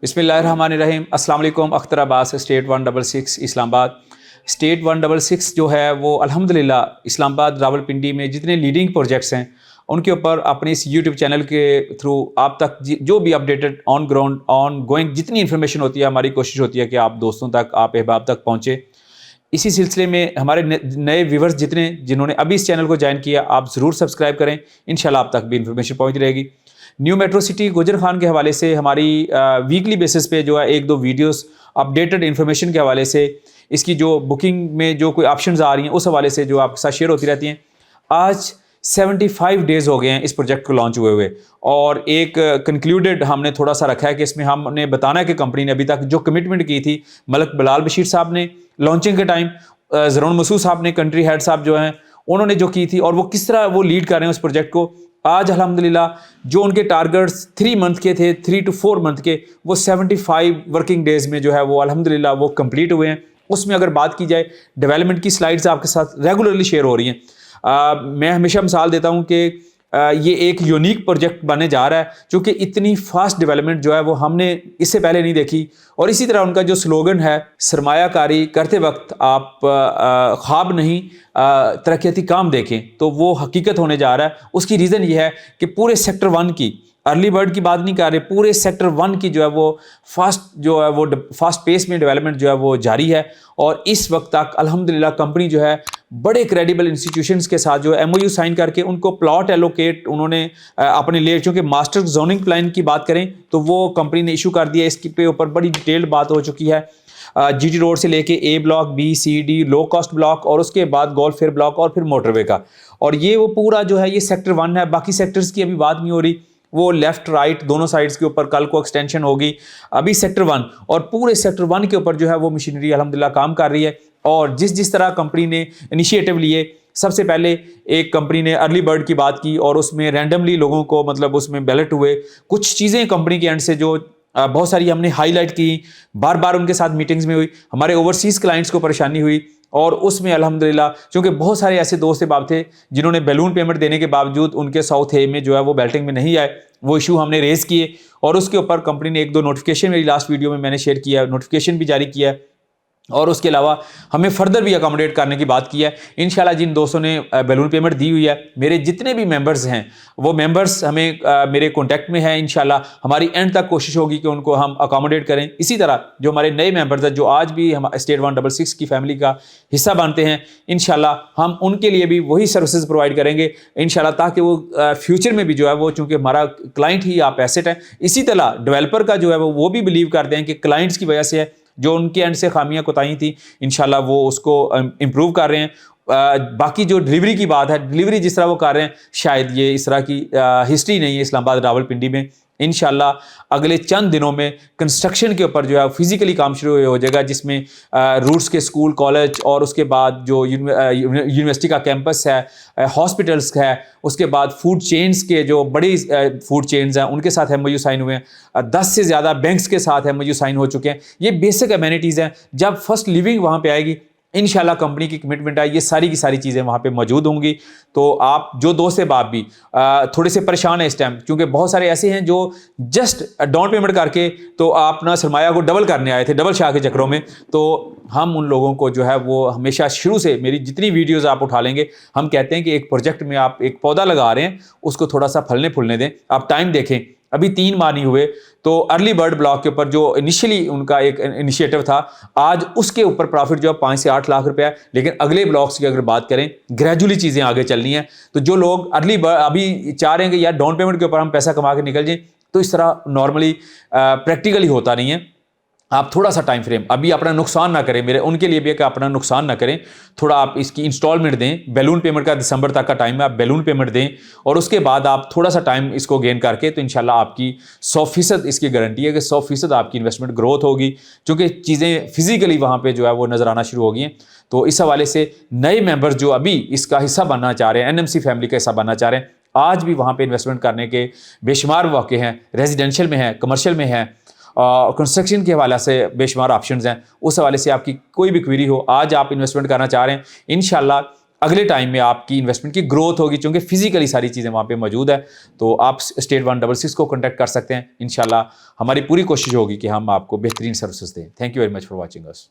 بسم اللہ الرحمن الرحیم۔ السلام علیکم۔ اختر عباس، اسٹیٹ 166 اسلام آباد۔ اسٹیٹ 166 جو ہے وہ الحمدللہ اسلام آباد راولپنڈی میں جتنے لیڈنگ پروجیکٹس ہیں ان کے اوپر اپنے اس یوٹیوب چینل کے تھرو آپ تک جو بھی updated on ground on going جتنی انفارمیشن ہوتی ہے، ہماری کوشش ہوتی ہے کہ آپ دوستوں تک، آپ احباب تک پہنچے۔ اسی سلسلے میں ہمارے نئے ویورز جنہوں نے ابھی اس چینل کو جوائن کیا، آپ ضرور سبسکرائب کریں، انشاءاللہ آپ تک بھی انفارمیشن پہنچ رہے گی۔ New metro city Gujar Khan کے حوالے سے ہماری ویکلی بیسس پہ جو ہے ایک دو ویڈیوز اپڈیٹڈ انفارمیشن کے حوالے سے، اس کی جو بکنگ میں جو کوئی آپشنز آ رہی ہیں اس حوالے سے جو آپ کے ساتھ شیئر ہوتی رہتی ہیں۔ آج 75 ڈیز ہو گئے ہیں اس پروجیکٹ کو لانچ ہوئے اور ایک کنکلیوڈڈ ہم نے تھوڑا سا رکھا ہے کہ اس میں ہم نے بتانا ہے کہ کمپنی نے ابھی تک جو کمٹمنٹ کی تھی، ملک بلال بشیر صاحب نے لانچنگ کے ٹائم، زرون مسعود صاحب نے، کنٹری ہیڈ صاحب جو ہیں انہوں نے جو کی تھی، اور وہ کس طرح وہ لیڈ کر رہے ہیں اس پروجیکٹ کو۔ آج الحمدللہ جو ان کے ٹارگٹس 3 منتھ کے تھے، 3 to 4 منتھ کے، وہ 75 ورکنگ ڈیز میں جو ہے وہ الحمدللہ وہ کمپلیٹ ہوئے ہیں۔ اس میں اگر بات کی جائے ڈیولپمنٹ کی سلائڈز آپ کے ساتھ ریگولرلی شیئر ہو رہی ہیں۔ میں ہمیشہ مثال دیتا ہوں کہ یہ ایک یونیک پروجیکٹ بننے جا رہا ہے، چونکہ اتنی فاسٹ ڈیولپمنٹ جو ہے وہ ہم نے اس سے پہلے نہیں دیکھی۔ اور اسی طرح ان کا جو سلوگن ہے، سرمایہ کاری کرتے وقت آپ خواب نہیں ترقیاتی کام دیکھیں، تو وہ حقیقت ہونے جا رہا ہے۔ اس کی ریزن یہ ہے کہ پورے سیکٹر 1 کی، ارلی برڈ کی بات نہیں کر رہے، پورے سیکٹر 1 کی جو ہے وہ فاسٹ پیس میں ڈیولپمنٹ جو ہے وہ جاری ہے۔ اور اس وقت تک الحمدللہ کمپنی جو ہے بڑے کریڈیبل انسٹیٹیوشنز کے ساتھ جو ایم او یو سائن کر کے ان کو پلاٹ ایلوکیٹ انہوں نے اپنے لیے، چونکہ ماسٹر زوننگ پلان کی بات کریں تو وہ کمپنی نے ایشو کر دیا، اس کے اوپر بڑی ڈیٹیلڈ بات ہو چکی ہے۔ جی ٹی روڈ سے لے کے A block, B, C, D, low cost block, اور اس کے بعد گولف فیئر بلاک، اور پھر موٹر وے کا۔ اور یہ وہ پورا جو ہے یہ سیکٹر 1 ہے۔ باقی سیکٹرز کی ابھی بات نہیں ہو رہی، وہ لیفٹ رائٹ دونوں سائڈز کے اوپر کل کو ایکسٹینشن ہوگی۔ ابھی سیکٹر 1 اور پورے سیکٹر 1 کے اوپر جو ہے وہ مشینری الحمدللہ کام کر رہی ہے۔ اور جس طرح کمپنی نے انیشیٹو لیے، سب سے پہلے ایک کمپنی نے ارلی برڈ کی بات کی اور اس میں رینڈملی لوگوں کو مطلب اس میں بیلٹ ہوئے۔ کچھ چیزیں کمپنی کے اینڈ سے جو بہت ساری ہم نے ہائی لائٹ کی، بار بار ان کے ساتھ میٹنگز میں ہوئی، ہمارے اوورسیز کلائنٹس کو پریشانی ہوئی، اور اس میں الحمدللہ چونکہ بہت سارے ایسے دوست احباب تھے جنہوں نے بیلون پیمنٹ دینے کے باوجود ان کے ساؤتھ اے میں جو ہے وہ بیلٹنگ میں نہیں آئے، وہ ایشو ہم نے ریز کیے، اور اس کے اوپر کمپنی نے 1-2 نوٹیفیکیشن میری لاسٹ ویڈیو میں نے شیئر کیا ہے، نوٹیفیکیشن بھی جاری کیا ہے۔ اور اس کے علاوہ ہمیں فردر بھی اکاموڈیٹ کرنے کی بات کی ہے۔ انشاءاللہ جن دوستوں نے بیلون پیمنٹ دی ہوئی ہے، میرے جتنے بھی ممبرز ہیں وہ ممبرز ہمیں میرے کانٹیکٹ میں ہیں، انشاءاللہ ہماری اینڈ تک کوشش ہوگی کہ ان کو ہم اکاموڈیٹ کریں۔ اسی طرح جو ہمارے نئے ممبرز ہیں جو آج بھی ہم اسٹیٹ 166 کی فیملی کا حصہ بنتے ہیں، انشاءاللہ ہم ان کے لیے بھی وہی سروسز پرووائڈ کریں گے انشاءاللہ، تاکہ وہ فیوچر میں بھی جو ہے وہ، چونکہ ہمارا کلائنٹ ہی آپ ایسٹ ہے، اسی طرح ڈیولپر کا جو ہے وہ بھی بلیو کرتے ہیں کہ کلائنٹس کی وجہ سے ہے، جو ان کے اینڈ سے خامیاں کوتاہی تھیں انشاءاللہ وہ اس کو امپروو کر رہے ہیں۔ باقی جو ڈلیوری کی بات ہے، ڈلیوری جس طرح وہ کر رہے ہیں، شاید یہ اس طرح کی ہسٹری نہیں ہے اسلام آباد راولپنڈی میں۔ انشاءاللہ اگلے چند دنوں میں کنسٹرکشن کے اوپر جو ہے فزیکلی کام شروع ہو جائے گا، جس میں روٹس کے اسکول، کالج، اور اس کے بعد جو یونیورسٹی کا کیمپس ہے، ہاسپٹلس ہے، اس کے بعد فوڈ چینز کے جو بڑی فوڈ چینز ہیں ان کے ساتھ ایم او یو سائن ہوئے ہیں، 10 سے زیادہ بینکس کے ساتھ ایم او یو سائن ہو چکے ہیں۔ یہ بیسک امینٹیز ہیں، جب فرسٹ لیونگ وہاں پہ آئے گی انشاءاللہ کمپنی کی کمٹمنٹ ہے، یہ ساری کی ساری چیزیں وہاں پہ موجود ہوں گی۔ تو آپ جو دوست احباب بھی تھوڑے سے پریشان ہیں اس ٹائم، کیونکہ بہت سارے ایسے ہیں جو جسٹ ڈاؤن پیمنٹ کر کے تو آپ اپنا سرمایہ کو ڈبل کرنے آئے تھے، ڈبل شاہ کے چکروں میں، تو ہم ان لوگوں کو جو ہے وہ ہمیشہ شروع سے میری جتنی ویڈیوز آپ اٹھا لیں گے، ہم کہتے ہیں کہ ایک پروجیکٹ میں آپ ایک پودا لگا رہے ہیں، اس کو تھوڑا سا پھلنے پھولنے دیں، آپ ٹائم دیکھیں۔ ابھی 3 ماہ نہیں ہوئے تو ارلی برڈ بلاک کے اوپر جو انیشلی ان کا ایک انیشیٹو تھا، آج اس کے اوپر پروفٹ جو ہے 5 سے 8 لاکھ روپے ہے۔ لیکن اگلے بلاکس کی اگر بات کریں، گریجولی چیزیں آگے چلنی ہیں، تو جو لوگ ارلی ابھی چاہ رہے ہیں کہ یار ڈاؤن پیمنٹ کے اوپر ہم پیسہ کما کے نکل جائیں، تو اس طرح نارملی پریکٹیکلی ہوتا نہیں ہے۔ آپ تھوڑا سا ٹائم فریم، ابھی اپنا نقصان نہ کریں، میرے ان کے لیے بھی ہے کہ اپنا نقصان نہ کریں، تھوڑا آپ اس کی انسٹالمنٹ دیں۔ بیلون پیمنٹ کا دسمبر تک کا ٹائم ہے، آپ بیلون پیمنٹ دیں، اور اس کے بعد آپ تھوڑا سا ٹائم اس کو گین کر کے، تو انشاءاللہ آپ کی 100% اس کی گارنٹی ہے کہ 100% آپ کی انویسٹمنٹ گروتھ ہوگی، چونکہ چیزیں فزیکلی وہاں پہ جو ہے وہ نظر آنا شروع ہو گئی ہیں۔ تو اس حوالے سے نئے ممبر جو ابھی اس کا حصہ بننا چاہ رہے ہیں، این ایم سی فیملی کا حصہ بننا چاہ رہے ہیں، آج بھی وہاں پہ انویسٹمنٹ کرنے کے بے شمار موقع ہیں، ریزیڈینشیل میں ہیں، کمرشل میں ہیں، کنسٹرکشن کے حوالے سے بے شمار آپشنز ہیں۔ اس حوالے سے آپ کی کوئی بھی کوئری ہو، آج آپ انویسٹمنٹ کرنا چاہ رہے ہیں، انشاءاللہ اگلے ٹائم میں آپ کی انویسٹمنٹ کی گروتھ ہوگی، چونکہ فزیکلی ساری چیزیں وہاں پہ موجود ہے. تو آپ اسٹیٹ 166 کو کانٹیکٹ کر سکتے ہیں. انشاءاللہ ہماری پوری کوشش ہوگی کہ ہم آپ کو بہترین سروسز دیں. Thank you very much for watching us.